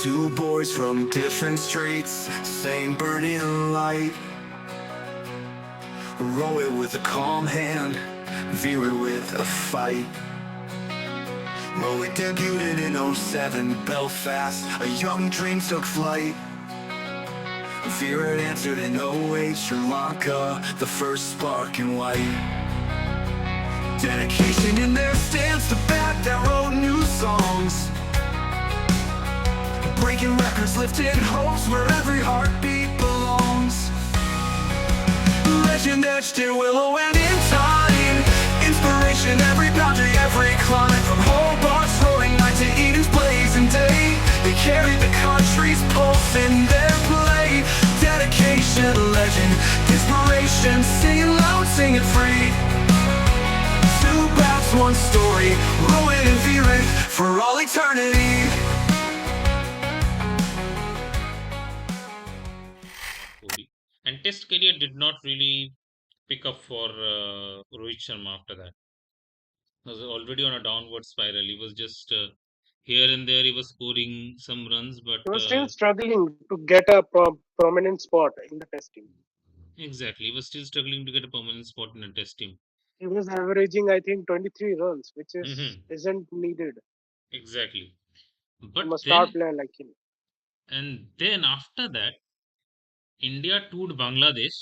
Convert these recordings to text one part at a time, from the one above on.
Two boys from different streets, same burning light. Rohit with a calm hand, Virat with a fight. Rohit debuted in '07 Belfast, a young dream took flight. Virat answered in '08 Sri Lanka, the first spark in white. Dedication in their stance, the bat that wrote new songs. Breaking records, lifting hopes where every heartbeat belongs. Legend etched in willow and in time. Inspiration, every boundary, every climb. From Hobart's roaring night to Eden's blazing day, they carried the country's pulse in their play. Dedication, legend, inspiration, singing loud, singing free. Two bats, one story, Rohit and Virat for all eternity. Kohli. And Test career did not really pick up for Rohit Sharma after that. He was already on a downward spiral. He was just here and there. He was scoring some runs, but He was still struggling to get a prominent spot in the test team. exactly, he was still struggling to get a permanent spot in a Test team. He was averaging, I think, 23 runs, which is Hmm. isn't needed Exactly. from a But star then, player like him. and then after that, India toured Bangladesh.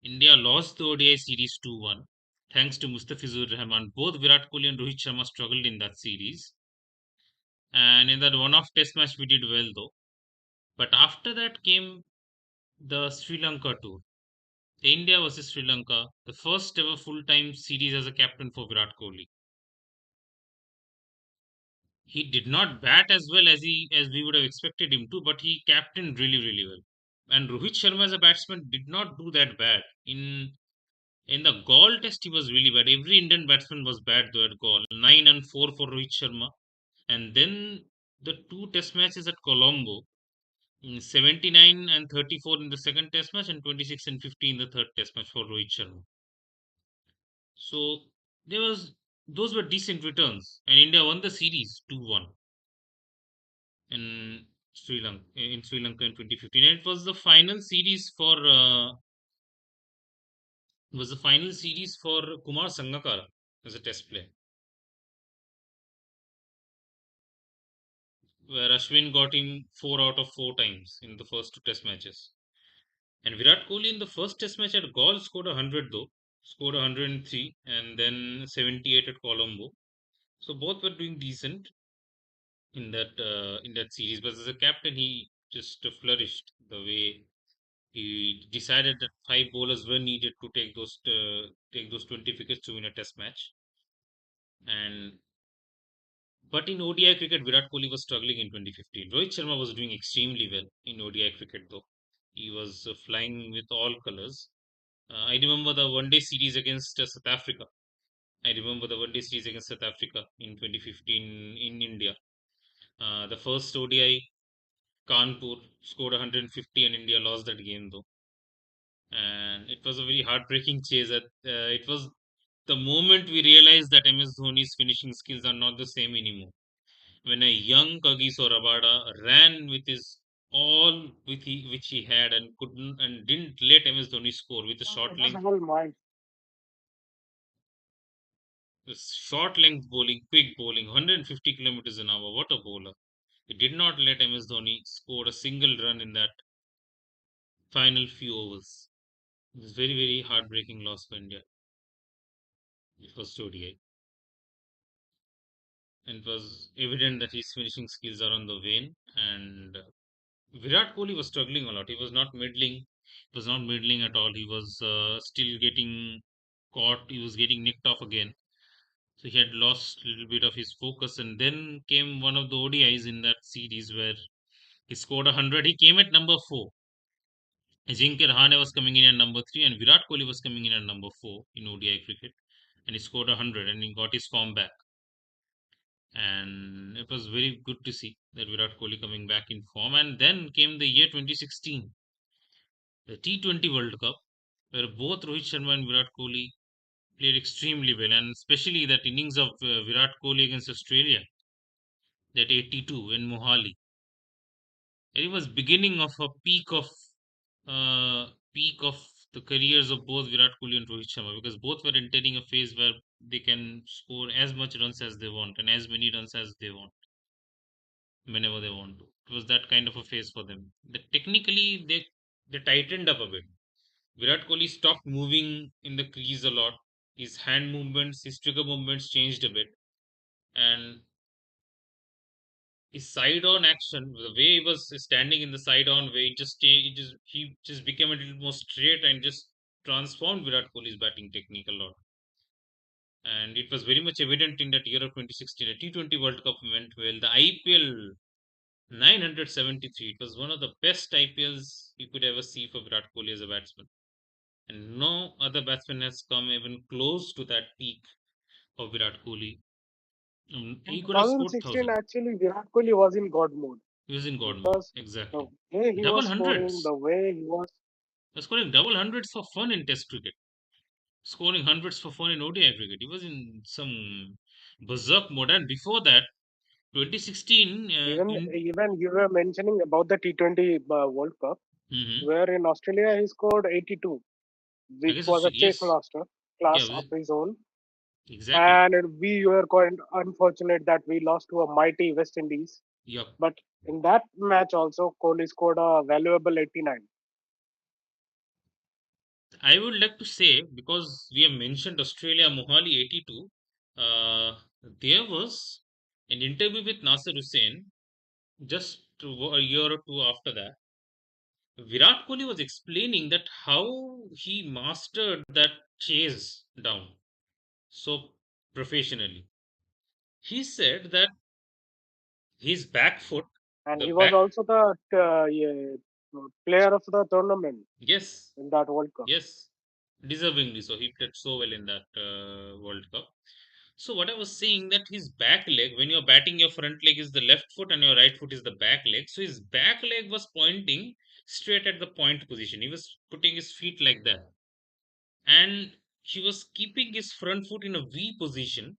India lost the ODI series 2-1 thanks to Mustafizur Rahman. Both Virat Kohli and Rohit Sharma struggled in that series. And in that one-off test match, we did well though. But after that came the Sri Lanka tour. India versus Sri Lanka, the first ever full-time series as a captain for Virat Kohli. He did not bat as well as we would have expected him to, but he captained really well. And Rohit Sharma as a batsman did not do that bad. In the Gaul test, he was really bad. Every Indian batsman was bad though at Gaul. 9 and 4 for Rohit Sharma, and then the two test matches at Colombo, 79 and 34 in the second test match, and 26 and 50 in the third test match for Rohit Sharma. So there was those were decent returns, and India won the series 2-1 in Sri Lanka in 2015. And it was the final series for Kumar Sangakkara as a test player, where Ashwin got him 4 out of 4 times in the first two test matches. And Virat Kohli in the first test match at Gaul scored 100 though, scored 103 and then 78 at Colombo. So both were doing decent in that series. But as a captain, he just flourished the way he decided that 5 bowlers were needed to take those 20 wickets to win a test match. And but in ODI cricket, Virat Kohli was struggling in 2015. Rohit Sharma was doing extremely well in ODI cricket though. He was flying with all colors. I remember the one day series against South Africa. I remember the one day series against South Africa in 2015 in India. The first ODI, Kanpur scored 150 and India lost that game though. And it was a very heartbreaking chase. It was the moment we realized that MS Dhoni's finishing skills are not the same anymore. When a young Kagiso Rabada ran with his all which he had and couldn't and didn't let MS Dhoni score with a It was all mind. short length bowling, quick bowling, 150 kilometers an hour. What a bowler! He did not let MS Dhoni score a single run in that final few overs. It was very heartbreaking loss for India. It was ODI. And it was evident that his finishing skills are on the wane. And Virat Kohli was struggling a lot. He was not middling. He was not middling at all. He was still getting caught. He was getting nicked off again. So he had lost a little bit of his focus. And then came one of the ODIs in that series where he scored 100. He came at number 4. Ajinkya Rahane was coming in at number 3, and Virat Kohli was coming in at number 4 in ODI cricket. And he scored 100 and he got his form back. And it was very good to see that Virat Kohli coming back in form. And then came the year 2016, the T20 World Cup, where both Rohit Sharma and Virat Kohli played extremely well, and especially that innings of Virat Kohli against Australia, that 82 in Mohali. It was beginning of a peak of the careers of both Virat Kohli and Rohit Sharma, because both were entering a phase where they can score as much runs as they want and as many runs as they want whenever they want to. It was that kind of a phase for them. Technically, they tightened up a bit. Virat Kohli stopped moving in the crease a lot. His hand movements, his trigger movements changed a bit, and his side on action, the way he was standing in the side on way, he just became a little more straight and just transformed Virat Kohli's batting technique a lot. And it was very much evident in that year of 2016, a T20 World Cup went well. The IPL 973. It was one of the best IPLs you could ever see for Virat Kohli as a batsman. And no other batsman has come even close to that peak of Virat Kohli. In He could have scored 2016, 1,000. actually, Virat Kohli was in God mode He was in God mode. because the Exactly. way he Double was scoring, hundreds. the way he was, He was scoring double hundreds for fun in Test cricket. Scoring hundreds for fun in ODI cricket. He was in some berserk mode. And before that, 2016, even you were mentioning about the T20 World Cup, mhm. where in Australia he scored 82, I which guess was a chase yes, master yeah, class of his own. exactly. And we were quite unfortunate that we lost to a mighty West Indies. Yep. But in that match also, Kohli scored a valuable 89. I would like to say, because we have mentioned Australia Mohali 82, there was an interview with Nasser Hussain a year or two after that. Virat Kohli was explaining that how he mastered that chase down so professionally. He said that his back foot, And the he was back, also the yeah, player of the tournament yes, in that World Cup. yes, deservingly so. He played so well in that World Cup. So what I was saying, that his back leg, when you're batting, your front leg is the left foot and your right foot is the back leg. So his back leg was pointing straight at the point position. He was putting his feet like that, and he was keeping his front foot in a V position,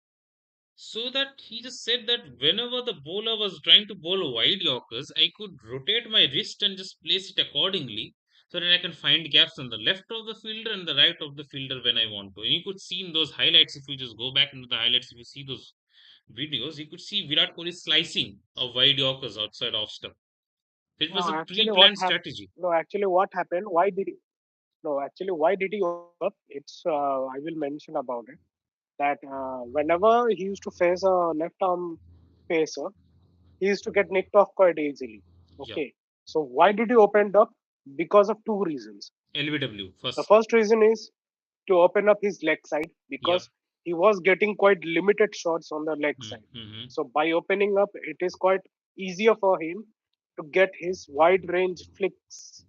so that he just said that whenever the bowler was trying to bowl wide Yorkers, I could rotate my wrist and just place it accordingly, so that I can find gaps on the left of the fielder and the right of the fielder when I want to. And you could see in those highlights, if you just go back into the highlights, if you see those videos, you could see Virat Kohli slicing of wide Yorkers outside off stump. It was No, a actually, what pre-planned happened? strategy. No, actually, what happened? Why did he? No, actually, why did he open up? It's I will mention about it that whenever he used to face a left arm pacer, he used to get nicked off quite easily. Yeah. Okay, so why did he open up? Because of two reasons. LBW The first. first reason is to open up his leg side Yeah. because he was getting quite limited shots on the leg side. Mm-hmm. So by opening up, it is quite easier for him to get his wide range flicks,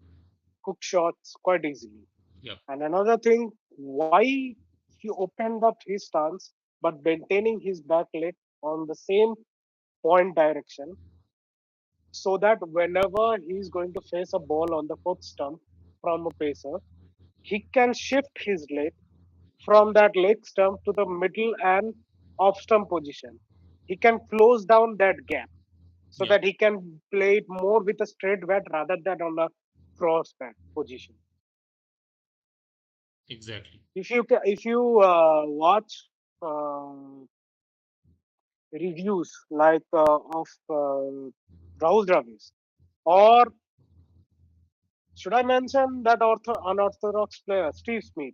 hook shots quite easily. Yeah. And another thing, why he opened up his stance but maintaining his back leg on the same point direction so that whenever he's going to face a ball on the fourth stump from a pacer, he can shift his leg from that leg stump to the middle and off stump position. He can close down that gap so Yeah. that he can play it more with a straight bat rather than on a cross bat position. Exactly. If you watch uh, reviews like of Rahul Dravid, or should I mention that unorthodox player Steve Smith?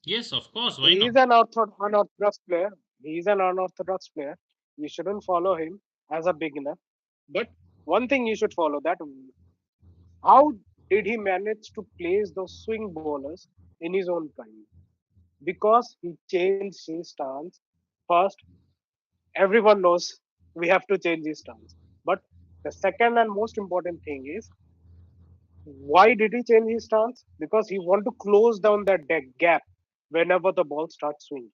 Yes, of course. Why He not? is an unorthodox player. He is an unorthodox player. You shouldn't follow him as a beginner. But one thing you should follow that how did he manage to place those swing bowlers in his own time? Because he changed his stance. First, everyone knows we have to change his stance. But the second and most important thing is why did he change his stance? Because he want to close down that gap whenever the ball starts swinging.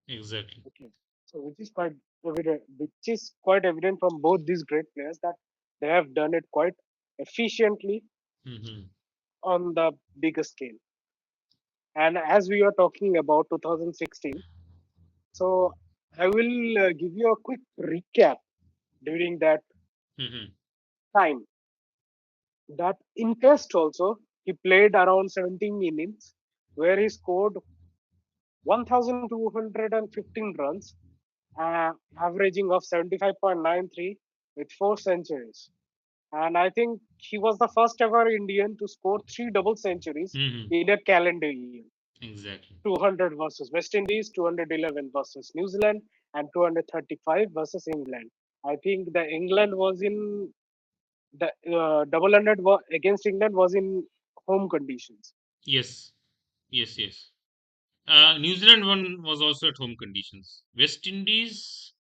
Exactly. Okay. So which is quite evident from both these great players that they have done it quite efficiently Mm-hmm. on the bigger scale. And as we are talking about 2016, so I will give you a quick recap during that Mm-hmm. time. That in Test also, he played around 17 innings, where he scored 1,215 runs, averaging of 75.93 with 4 centuries. And I think he was the first ever Indian to score three double centuries Mm-hmm. in a calendar year. Exactly. 200 versus West Indies, 211 versus New Zealand, and 235 versus England. I think the England was in the double hundred against England was in home conditions. Yes. Yes. Yes. New Zealand one was also at home conditions. West Indies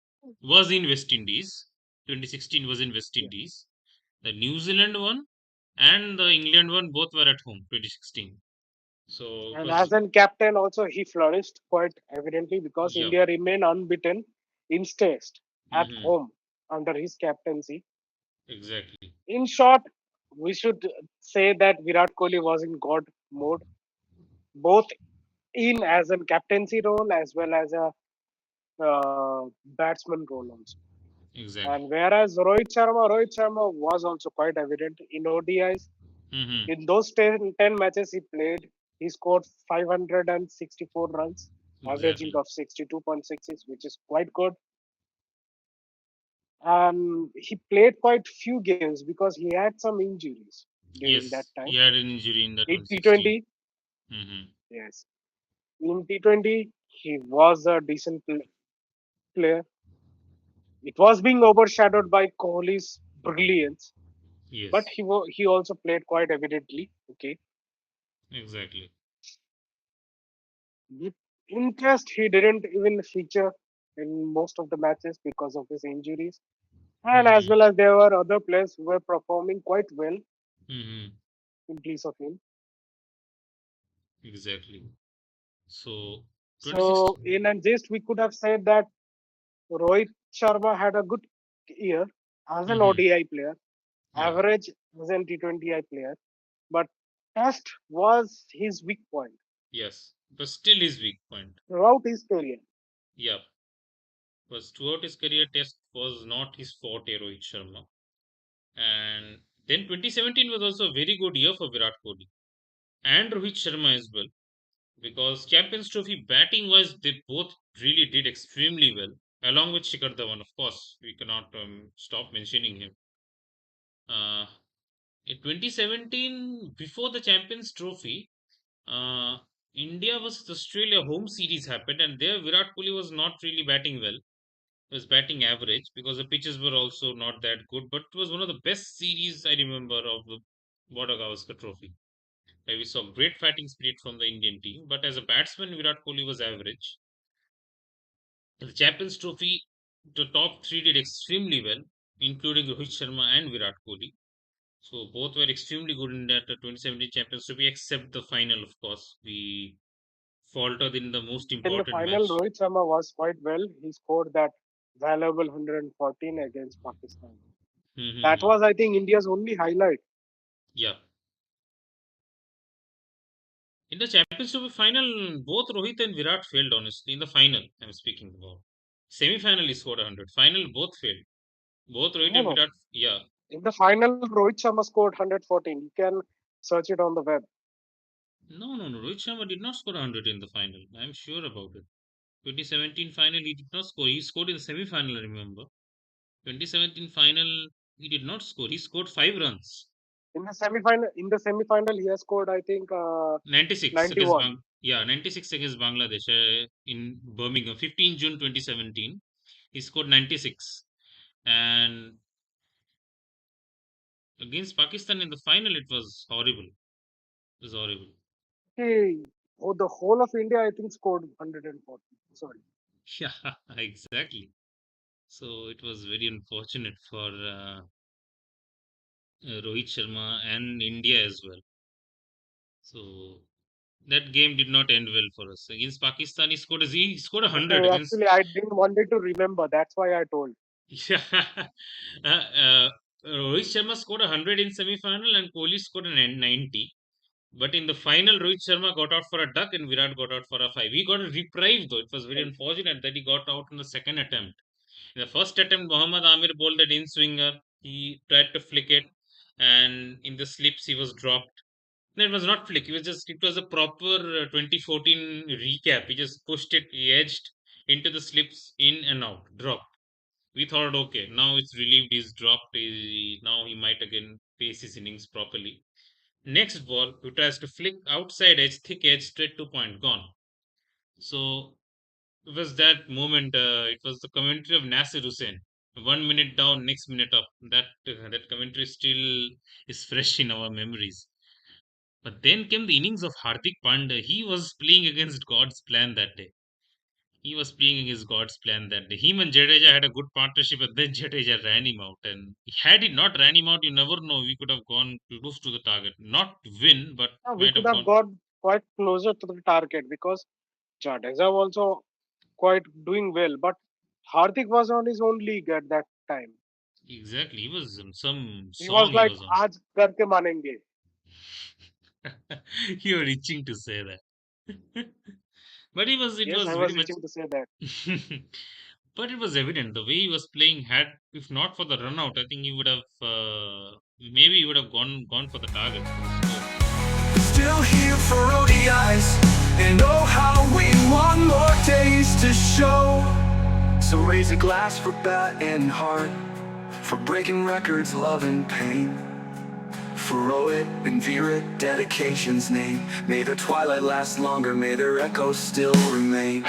was in West Indies. 2016 was in West Yeah. Indies. The New Zealand one and the England one both were at home. 2016. So it And was. as a captain, also he flourished quite evidently because Yeah. India remained unbeaten in Test at Mm-hmm. home under his captaincy. Exactly. In short, we should say that Virat Kohli was in God mode, both in as a captaincy role as well as a batsman role also. Exactly. And whereas Rohit Sharma was also quite evident in ODIs. Mm-hmm. In those 10 matches he played, he scored 564 runs, averaging Exactly. of 62.66, which is quite good. And he played quite few games because he had some injuries during that Yes, time. he had an injury in that In 2016. T20, Mm-hmm. yes. In T20, he was a decent player. It was being overshadowed by Kohli's brilliance, but Yes, he also played quite evidently. Okay, exactly. with interest, he didn't even feature in most of the matches because of his injuries, and as Mm-hmm. well as there were other players who were performing quite well Mm-hmm. in place of him. Exactly. So, So, 2016. in and just we could have said that Rohit Sharma had a good year as an Mm-hmm. ODI player, Yeah. average as an T20I player, but Test was his weak point Yes. But still his weak point. throughout his career. Yeah. Because throughout his career, Test was not his forte, Rohit Sharma. And then 2017 was also a very good year for Virat Kohli and Rohit Sharma as well. Because Champions Trophy batting wise, they both really did extremely well. Along with Shikhar Dhawan, of course, we cannot stop mentioning him. Uh, in 2017, before the Champions Trophy, uh, India versus Australia home series happened, and there Virat Kohli was not really batting well. He was batting average because the pitches were also not that good. But it was one of the best series I remember of the Border Gavaskar Trophy. Where we saw great fighting spirit from the Indian team, but as a batsman, Virat Kohli was average. In the Champions Trophy, the top three did extremely well, including Rohit Sharma and Virat Kohli. So both were extremely good in that 2017 Champions Trophy, except the final, of course. We faltered in the most But in the important final, match. Rohit Sharma was quite well. He scored that valuable 114 against Pakistan. That Mm-hmm. was, I think, India's only highlight. Yeah. In the Champions Trophy final, both Rohit and Virat failed, honestly. In the final, I'm speaking about. Semi final, he scored 100. Final, both failed. Both Rohit No, and no. Virat, yeah. In the final, Rohit Sharma scored 114. You can search it on the web. No. Rohit Sharma did not score 100 in the final. I'm sure about it. 2017 final, he did not score. He scored in the semi final, I remember. 2017 final, he did not score. He scored 5 runs. In the semi-final, he has scored, I think, 96 against 91. yeah, 96 against Bangladesh in Birmingham, 15 June 2017. He scored 96. And against Pakistan in the final, it was horrible. It was horrible. Hey, oh, the whole of India, I think, scored 140. Sorry. Yeah, exactly. So it was very unfortunate for Rohit Sharma and India as well. So that game did not end well for us. Against Pakistan, he scored 100 against. Actually, I didn't wanted to remember. That's why I told. Yeah. Rohit Sharma scored 100 in semi-final and Kohli scored a 90. But in the final, Rohit Sharma got out for a duck and Virat got out for a five. He got a reprieve though. It was very unfortunate that he got out in the second attempt. In the first attempt, Mohammad Amir bowled that in swinger. He tried to flick it, and in the slips, he was dropped. No, it was not flick. It was a proper 2014 recap. He just pushed it, he edged into the slips, in and out, dropped. We thought, okay, now it's relieved, he's dropped. Now he might again pace his innings properly. Next ball, he tries to flick outside edge, thick edge, straight to point, gone. So it was that moment. It was the commentary of Nasir Hussain. 1 minute down, next minute up. That commentary still is fresh in our memories. But then came the innings of Hardik Pandya. He was playing against God's plan that day. He was playing against God's plan that day. Him and Jadeja had a good partnership, but then Jadeja ran him out. And had he not ran him out, you never know. We could have gone close to the target. Not win, but We might could have have gone. got quite closer to the target because Jadeja was also quite doing well, but Hardik was on his own league at that time. Exactly. He was on some He was song he like, was on. "Aaj karke manenge." You're itching to say that. But it Yes, I was very was much. itching to say that. But it was evident the way he was playing. Had if not for the run out, I think he would have maybe he would have gone for the target for the score. Still here for ODIs, and oh how we want more days to show. So raise a glass for bat and heart, for breaking records, love and pain. For Rohit and Virat, dedication's name. May the twilight last longer, may their echoes still remain.